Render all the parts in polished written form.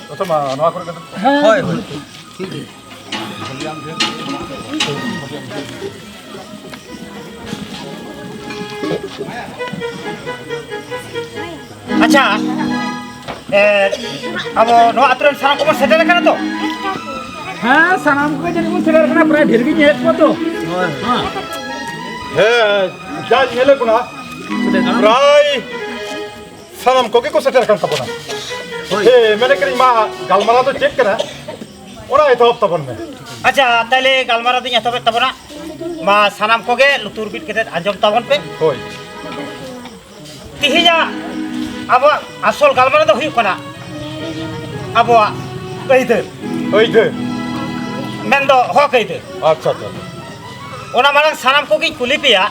প্রথম নয়া করে কথা হয় হয় ঠিক আচ্ছা আবো নো আত্রেন সারা কোমর সেটেল এখানে তো হ্যাঁ সানাম কে জানি কোন ছেলের এখানে প্রায় ঢের কি নিয়ে তো হ্যাঁ হ্যাঁ যা নেলে কোনা প্রায় সালাম কোকে কো settle kan tapona he mene kari ma galmara to check kara ora eto tapon me আচ্ছা তাইলে গালমারা দিন এত তবে না মা সানাম কোগে লুতুর বিট কেটে আজম তাবন পে hoy তিহিজা আবো আসল গালমারা তো হুই কোনা আবো oy de মেন্দো হক এইতে acha acha ওনা মানে সানাম কোগে কুলিপিয়া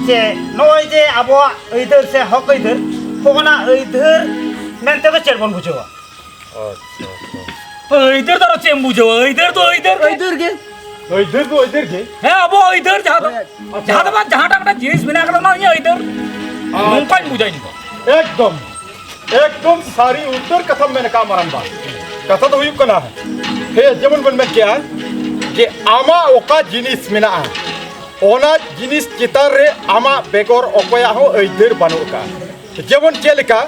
যে নয় যে আবো এইদের সে হক এইদের কোনা এইদের মেনতে তো চেরবন বুঝো acha इधर तो चेम बुझो इधर तो इधर কে oy de ke है अब इधर जहाँ तक जहाँ तक जीन्स बिना कर ना ये इधर मुंबई बुझाई नहीं एकदम एकदम सारी उत्तर कथम मैंने कहा मरन बा कथा तो हुई कना है हे जेमन बन में क्या जे आमा ओका जिनिस मेना ओना जिनिस चितार रे आमा बेगर अकया हो इधर बानु का जेमन चेलिका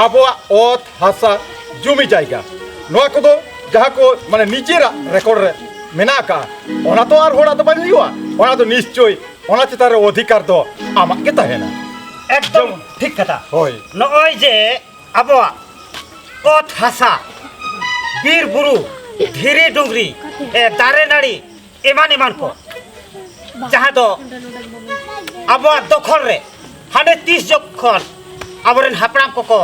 आबो ओत हासा जुमी जायगा नोआ को जहाँ को माने निजेरा रेकर्ड रे मेना का ओना तो आर होड़ा तो बानी हुआ ओना तो निश्चय ओना चितार रे अधिकार दो आमा के तहेना একদম ঠিক কথা होय নয় যে আবো কত হাসা বীর বুরু ধীরে ডুংরি দারে নাড়ি এমান এমান কো যাহা তো আবো দখল রে 130 যখন আবরেন হাপড়াম কো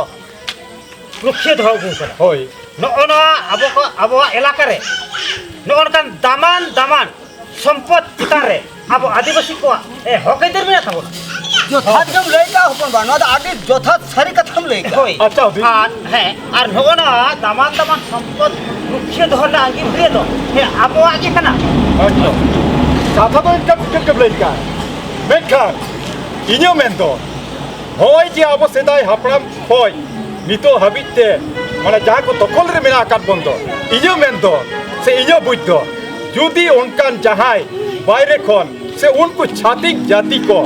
রুখিয়ে ধর গুছরা होय নগনা আবো এলাকা রে নগনকান দামান দামান সম্পদ চিতারে আবো আদিবাসী কো হকাইদের মেনা থাকো যথাৎ জব লইকা হপন বানো আগে যথাৎ সারি কথাম লইকা হই আচ্ছা অভি আর হ্যাঁ আর নগনা দামান দামান সম্পদ রুখিয়ে ধরলে আগে ভরে দো হে আবো আগে কেনা अच्छा साथा तो इनका फिक्र कब लेगा मेखा इन्यो मेंदो होय जे आबो सेदाय हापड़ाम होय नितो हाबिते माने जहाँ को दखल रे मेना आकात बंदो इन्यो मेंदो से इन्यो बुझदो जुदी उनकान जहाय बाहरे खन से उनको छातिक जाति को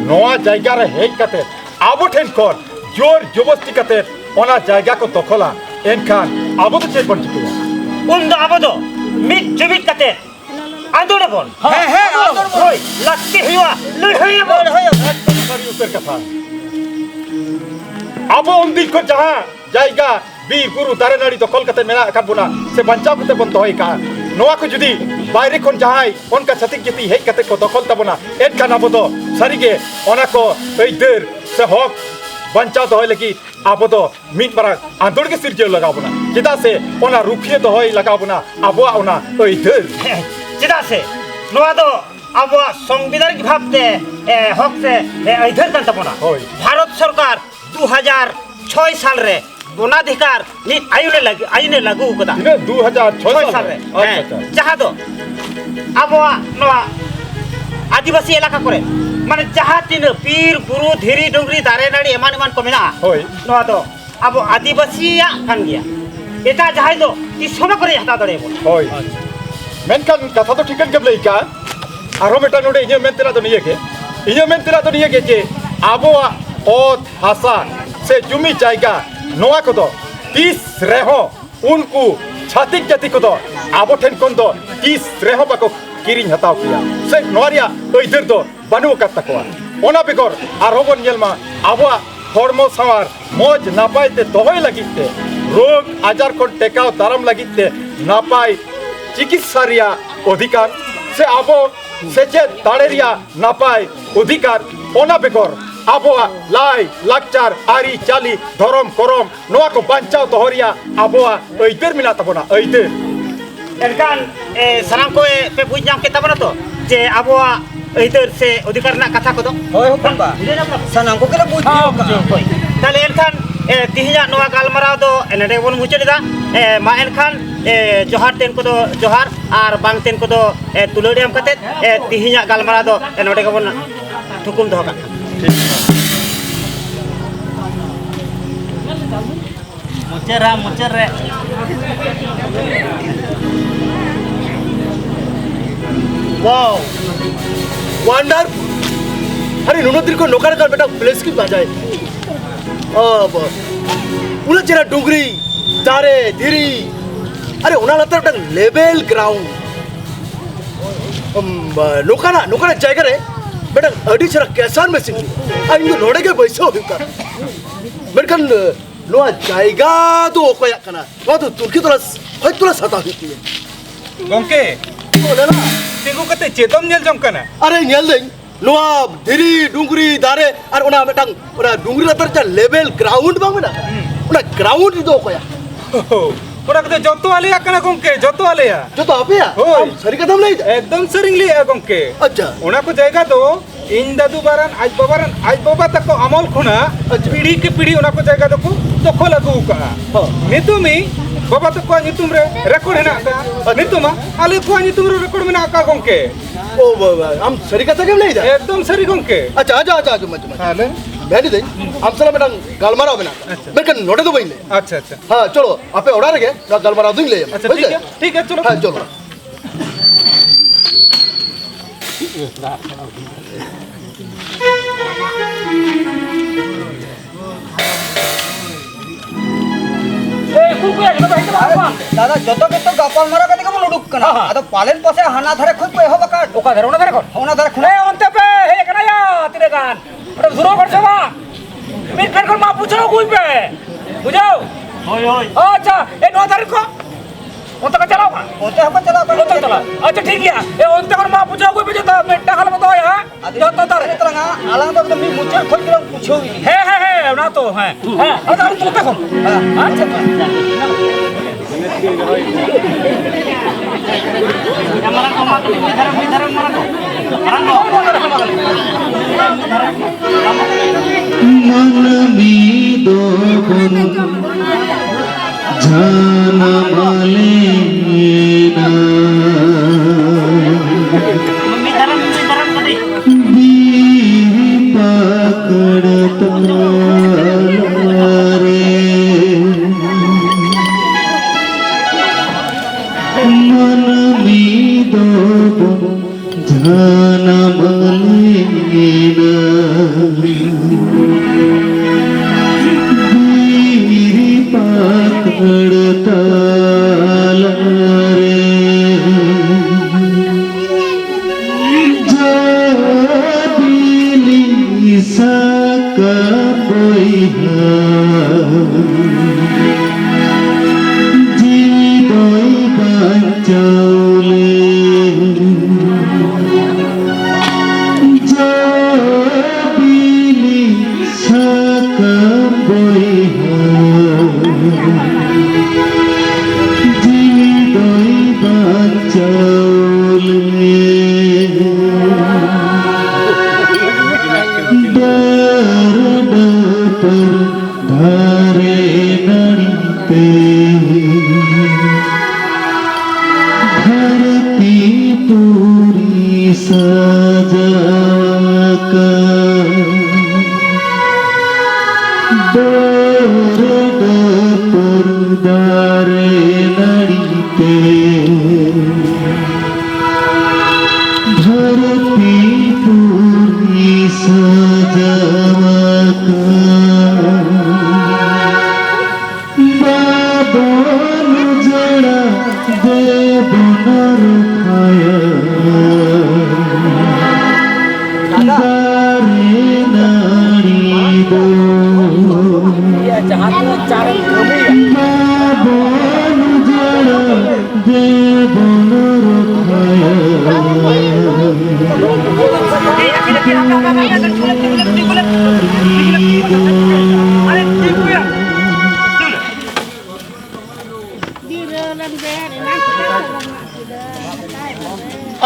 नवा जायगा रे हेज कते आबो ठेन खन जोर जबरदस्ती कते ओना जायगा को दखला एनखान आबो तो चेक बन चुके উন দো আবো দো মিট জবিত কাতে আন্দোড় বল হ্যাঁ হ্যাঁ আন্দোড় বল। হই লাগতে হইয়া লড় হইয়া বল सारी उत्तर कथा अब उन्दी को जहाँ जाएगा वीर गुरु दारे नाड़ी तो कलकत्ते मेरा अकात बुना से बंचाव कते बंद होई का नोआ को जुदी बाहरी कोन जहाँ उनका छतिक जति हेक कते को दखल तबना एट का नाबो दो सारीगे ओना को इधर से हक बंचाव तो होय लगी आबो दो मिट बरा आंदोड़ के सिर जे लगाबना चिदा से ओना रुखिए तो होय लगाबना आबो ओना इधर চিদা সে নোয়া দো আবো সংবিধানিক ভাবতে হক সে ইধর কান তপনা হই। ভারত সরকার 2006 সাল রে বনাধিকার নি আইনে লাগু কদা इने 2006 সাল রে अच्छा अच्छा যাহা দো আবো নোয়া আদিবাসী এলাকা করে মানে যাহা তিন পীর গুরু ধীরি ডুংরি দারে নাড়ি এমান এমান কমিনা होय নোয়া দো আবো আদিবাসীয়া কান গিয়া এটা যাহাই দো কি সম করে হাতা দড়েব होय मेनखान कथा तो ठिकन कब लेका आरो बेटा नोडे इन्यो मेंतेला तो निये के जे आबोआ ओत हासा से जुमी जायगा नोआ को दो 30 रेहो उनको छातिक जाति को दो आबो ठेन कोन दो 30 रेहो बाको किरिन हताव किया से नोरिया इधर दो बानु कत तकवा ओना बेगर आरो बन येलमा आबोआ हरमो सावार मौज नापायते दोहय लागिते रोग आजार को टेकाव दाराम लागिते नापाय चिकित्सा रिया अधिकार से आबो सेचे दाड़ेरिया नापाय अधिकार ओना बेगर आबोआ लाई लाकचार आरी चाली धरम करम नोआ को बांचाव दोहरिया आबोआ इधर मिना तबना इधर एनकान सानाम को पे बुझ नाम के तबना तो जे आबोआ इधर से अधिकार ना कथा को दो হয় হপন বা বুঝে না সানাম কো কেলা বুঝিও কা তাহলে এনকান तिहिना नोआ गालमाराव दो नेडे बन मुचादा मा एनखान जोहार तेन को दो जोहार और बांग तेन को दो तुलड़ी एम कते तिहिना गालमाराव दो नोडे को बन थुकुम दो का मुचर रे वाओ वंडरफुल अरे नुनोतिर को नोकर कर बेटा प्लेस की बजाय अब उना चेरा डुंगरी तारे धीरी अरे उना लतर बेटा लेवल ग्राउंड नोकरा जायगा रे बेटा अडी चेरा कैसान में सिंह आ इंदु नोडे के पैसा होता मेरकन नोआ जायगा तो ओकोया कना वा तो तुर्की तोला सता होती है गंके ओलेला तिगु कते चेतम नेल जम कना अरे नेल दें नोआ धीरी डुंगरी दारे और उना बेटांग उना डुंगरी लतर चा लेवल ग्राउंड बांग ना उना ग्राउंड दो कोया ओरा कते जतो आलिया कना गंके जतो आलिया जो तो आपे होय। सरी कदम नहीं एकदम सरिंग लिया गंके अच्छा ओना को जायगा दो इन दादू बारन आज बाबा तक को अमल खुना पीढ़ी के पीढ़ी ओना को जायगा दो को दखल अगु का नितुमी बाबा तक को नितुम रे रेकॉर्ड हेना का नितुमा आले को नितुम रे रेकॉर्ड मेना का गंके ओ बाबा हम सरी कदम नहीं जा एकदम सरी गंके अच्छा अच्छा अच्छा मत हाले बैठ दे हम सला बेटा गालमारा बना मेरे कन नोटे तो बइले अच्छा अच्छा हां चलो आपे ओड़ा रगे गालमारा दूं ले अच्छा ठीक है चलो हां चलो दादा जतो के तो गपाल मारा कते को लुडुक कना अदा पालेन पसे हाना धरे खुद पे हो बका ओका धरे होना धरे खुना अंते पे हे कना या तेरे गान अरे सुरो कर छवा मी फेर कर मा पूछो कोई पे बुझो होय होय अच्छा ए नो धरे को ओता का चलाओ का होते हम चला ओता चला अच्छा ठीक है ए ओंते कर मा पूछो कोई पे जो मेटा खाल बताओ या जतो धरे तरंगा आलांग तो मी मुझे खोज कर पूछो ही हे ना तो है अच्छा तू देखो अच्छा हमारा को मा तो धरम मारा मन मीदो बन जान मालेना मम्मी धरम कदे बीर पकड़ता रे मन मीदो बन जान मालेना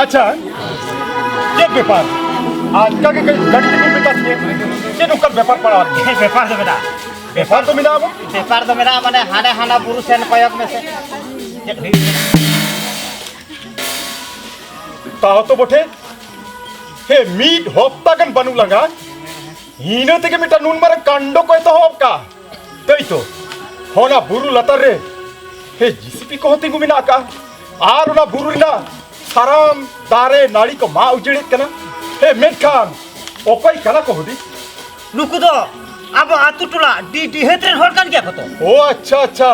अच्छा ये व्यापार आज का के गाड़ी के विकास के नुकसान व्यापार पड़ा व्यापार से बेटा ব্যাপার তো মিনা আবো ব্যাপার তো মেরা মানে হানে হানা বুরু সেন কয়ক মেসে তাও তো বটে হে মিট হপ্তা গান বানু লাগা হিনা থেকে মিটা নুন মারা কাণ্ড কয় তো হবকা তাই তো হনা বুরু লাতার রে হে জিসিপি কহ তিঙ্গু মিনা কা আর ওনা বুরু রিনা সারাম দারে নাড়ি কো মা উজড়ে কানা হে মেনখান অকয় কানা কহ দি নুকু দো আবো আতু টুলা ডি হেত্রেন হর কান গিয়া কত ও আচ্ছা আচ্ছা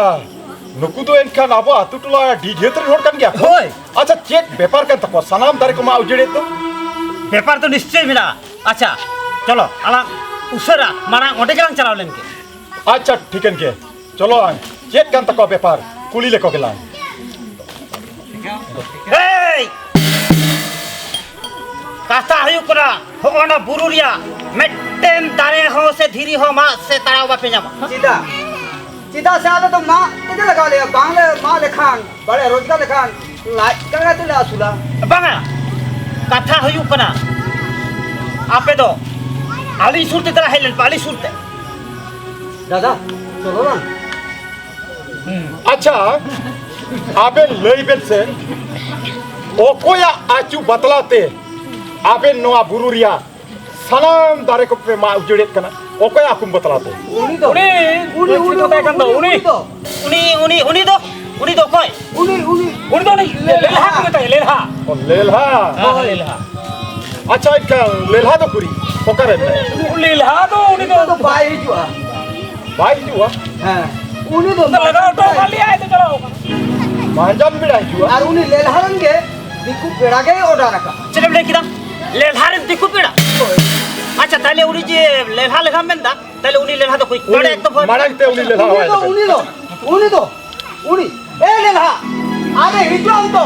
নুকু তো এনখান আবো আতু টুলা ডিঢেতর হড় কান গিয়া হই আচ্ছা চেক ব্যাপার কান তাকো সানাম দারে কো মা উজড়ে তো ব্যাপার তো নিশ্চয় মেরা আচ্ছা চলো আলা উসরা মানা ওটে গেলাম চালাওলেন কে আচ্ছা ঠিকেন কে চলো আন চেক কান তাকো ব্যাপার কুলি লেকো গেলাম এই কাস্তা হয়ু করা হনা বুরুরিয়া মেটেন দারে हो से धीरी हो मा से ताराव बापे जामा सीधा सीधा से आता तो माँ तुझे लगा लिया बांग्ले माँ लेखान बड़े रोजगार लेखान लाइट करना तुले आसुला बांगा कथा हयु कना आपे दो आली सुरते तरा हेलन पाली सुरते दादा चलो ना अच्छा आबे लईबेन से ओकोया आचू बतलाते आबे नोआ बुरुरिया सलाम दारे को पे मा उजड़े कना ओकोया आकुम बतलाते उनी तो उनी उनी तो kan do uni उनी दो कोई उनी उनी uni do ni lelha ko ta lelha O लेलहा lelha अच्छा इनका लेलहा तो पूरी ओकरे में lelha do uni तो do बाई जुआ भाई जुआ हाँ उनी तो लगा तो खाली आए तो चलो मांजम भी रही जुआ और उनी ले लहरंगे दिक्कु पेड़ा के ऑर्डर रखा चले बले किदा लेलहा रे दिकु पेड़ा अच्छा ताले उनी जे लेलहा लेखा मेंदा ताले उनी लेलहा तो कोई कोड़े एक तो मारंगते उनी लेलहा उनी तो उनी ए ले लहा आगे हिजो हम तो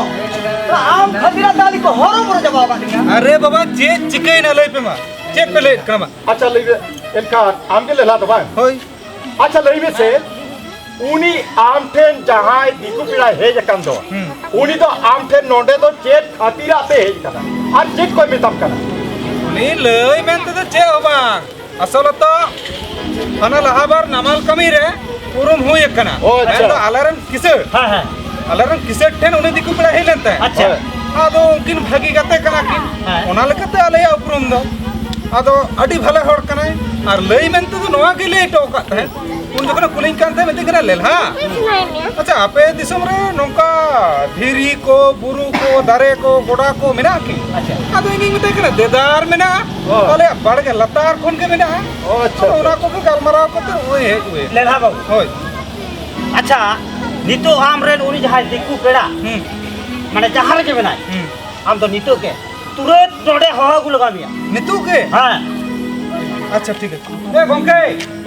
आम खदिरा दाली को हरो पर जवाब देंगे अरे बाबा जे चिकई ना लई पे मा चेक पे ले कमा अच्छा लईबे इनका आम के लेलहा तो भाई होय अच्छा लईबे से उनी आमठेन जहां दिकु पिड़ा हे जकन दो उनी तो आमठेन नोंडे तो चेक खातिराते हे कना और चेक कोई मितम कना नी लई मेनते तो चे हो बांग असल तो अना लहाबार नमाल कमी रे पुरुम हुई एकना ओ, अच्छा। तो अलारन किसे हां हां अलारन किसे ठेन उनी दिकु पड़ा हे लेनते अच्छा आदो उनकिन भागी गते कना किन हाँ। ओना लेकते आलया उपरुम दो आदो अडी भले हड़ कनाय और लई मेनते तो नोआ के ले टोका है उन जगह कुलिंग कांते में दिखना लेलहा अच्छा आपे दिसम रे नोका धीरी को बुरु को दारे को गोडा को मिना की अच्छा आदो इंगी मिते कना देदार मिना बोले बड़ के लतार खोन के मिना ओ अच्छा ओना को के गलमराव को तो ओए हे ओए लेलहा बाबू होय अच्छा नितो आम रेन उनी जहां दिकु पेड़ा माने जहां के बनाय आम तो नितो के तुरंत नोडे हो गुलगा मिया नितु के हां अच्छा ठीक है ए गंके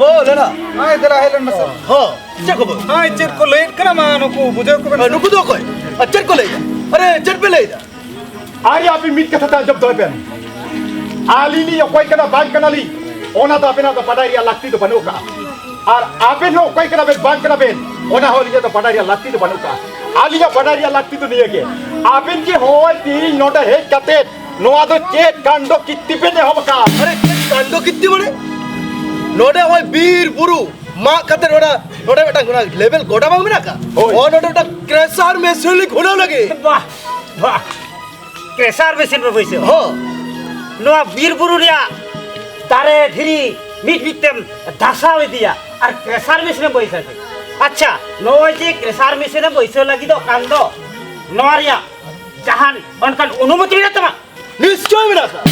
ओ लेना आय दला हेलन मस हाँ क्या खबर हां चेक को लेट कना मानो को बुझे को नुकु दो कोई अच्चर को ले जा अरे चट पे ले जा आरी आपी मीट के था जब दो पेन आली ली कोई कना बांक कना ली ओना तो अपना तो पडारिया लगती तो बनोका और आपे नो कोई कना बे बांक कना बे ओना हो लिया तो पडारिया लगती तो बनोका आली या पडारिया लगती तो नहीं है के आपिन की हो तीन नोटा है कते नोआ तो चेक कांडो कित्ती पे ने होबका अरे कांडो कितनी बड़े नोडे होय बीर बुरु माँ कते नोडा नोडे बेटा गुना लेवल गोडा बांग मिना का होय। और नोडे बेटा क्रेसार में सुली घुना लगे वाह वाह क्रेसार मशीन पे पैसे हाँ नोआ वीर बुरुरिया तारे धीरी मीट मिटम धासा हुई दिया और क्रेसार मशीन में पैसा थे अच्छा नोआ जी क्रेसार मशीन में पैसे लगी दो कांदो नोआरिया जहान उनका अनुमति मिला तमा निश्चय मिना का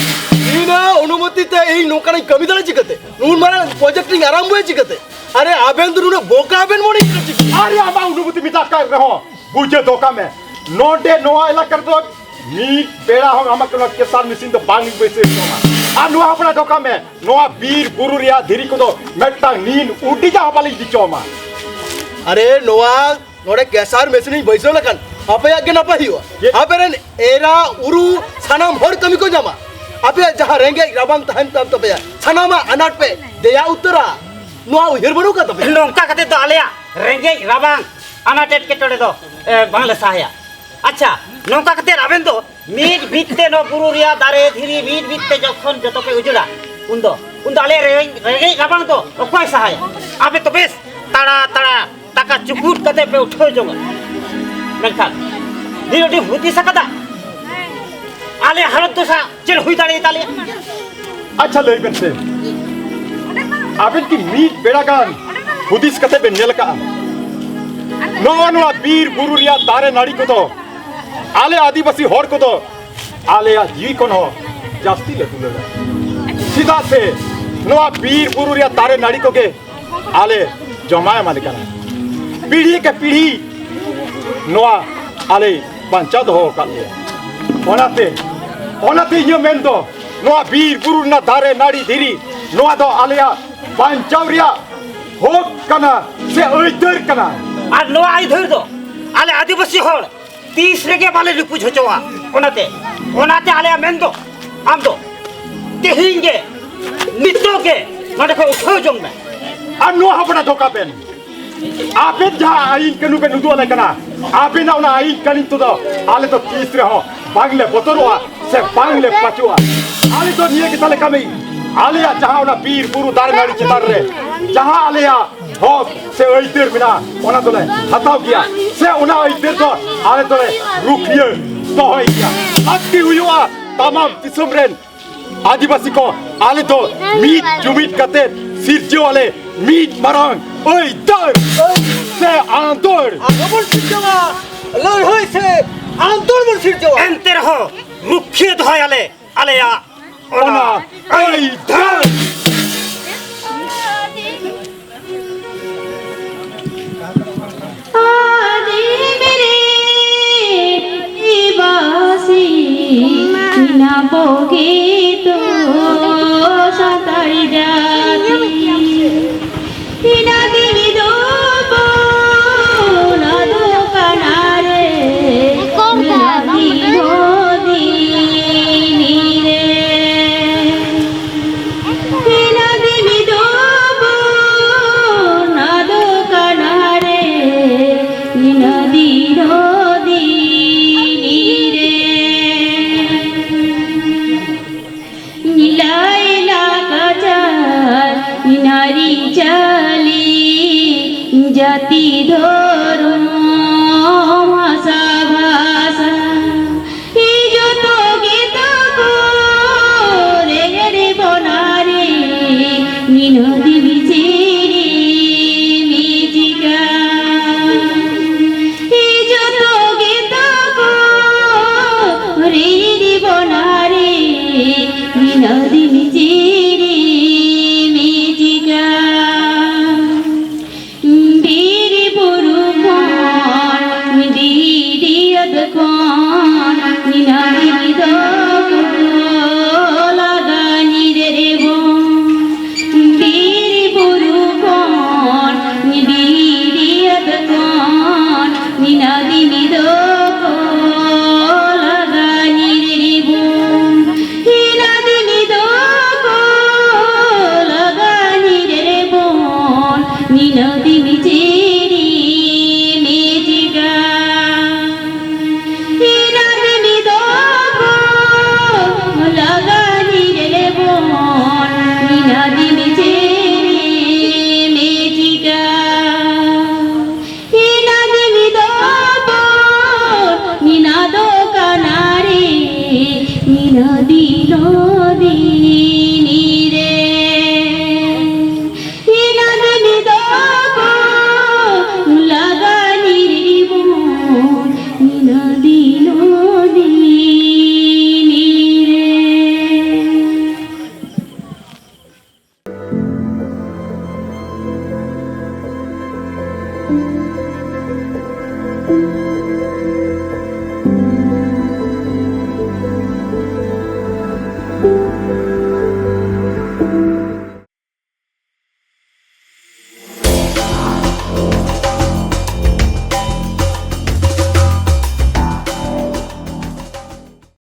इना अनुमति ते এই নৌকানে কমি দাঁড়া চিকতে নুন মারা প্রজেক্টিং আরম্ভ হয়ে চিকতে আরে আবেন দুনে বোকা আবেন মনে চিকতে अरे आबा अनुभूति मिटा कर रहो बुझे धोखा में नोटे नोआ इला कर दो मीट पेड़ा हो हम के किसान मशीन तो बांग बैसे सोना आ नोआ अपना धोखा में नोआ वीर बुरुरिया धीरी को दो मेटा नीन उडी जा पाली दिचोमा अरे नोआ नोडे केसार मेसिनी बैसो लकन आपे आगे ना पाहियो आपेरन एरा उरु सनाम हर कमी को जमा आपे जहां रेंगे रबांग तहन तब तो बया सनामा अनाट पे दया उत्तरा नोआ उहिर बनु का तबे नौका कते तो आलिया रेंगे राबांग अनाटेट के टोड़े दो बांग्ला साया अच्छा नौका कते राबेन दो मीट बीतते नो बुरुरिया दारे धीरी मीट बीतते जखन जतो पे उजड़ा उन दो उन आले रेगे राबांग तो अकोय सहाय आपे तो बेस ताड़ा ताड़ा टाका चुकुट कते पे उठो जोंगा मेनखान निरोटी हुती सकदा आले हालत दोसा चल हुई दाड़े ताले अच्छा लई बेन से आबिन की मीट बेड़ागान हुदिस कते बेन नेल का नोआ बीर बुरु रिया दारे नाड़ी को तो आले आदिवासी होड़ को तो आले जी कोन हो जास्ती ले तुलेगा सीधा से नोआ बीर बुरु रिया दारे नाड़ी को के आले जमाया माने करा पीढ़ी के पीढ़ी नोआ आले पंचायत हो काले ओनाते ये मेन दो नोआ बीर बुरु ना दारे नाड़ी धीरी नोआ दो आलेया पंचावरिया हो कना से ओइदर कना আর নোয়া আই ধর দো আলে আদিবাসী হল 30 রেগে বালে রিপুজ হচোয়া ওনাতে আলে মেন্দো আমদো তেহিঙ্গে নিত্যোকে নডে কো উঠো জংনা আর নো হাবনা ধোকা বেন আপে যা আইন কেনু বেন উদু আলে কানা আপে না ওনা আইন কানি তো দো আলে তো 30 রে হ বাংলে বতরোয়া সে বাংলে পাচোয়া আলে তো নিয়ে কি তালে কামি আলেয়া যাহা ওনা বীর পুরু দার নাড়ি চিতার রে যাহা আলেয়া हो से ओइतेर बिना ओना तोले हटाव किया से ओना ओइतेर तो आले तोले रुखिए तो होई किया अक्ति हुआ तमाम दिसुमरेन आदिवासी को आले तो मीट जुमिट कते सिरजे वाले मीट मरंग ओइ दर से आंदोर আগমন সিরজওয়া লই হইছে আন্দোলন সিরজওয়া এনতে রহ রুখিয়ে ধয় আলে আলেয়া ओना ओइ दर Bogito satari jati tina divido na do kanare milati hodi nire tina divido na do kanare milati hodi नारी चली जाती धो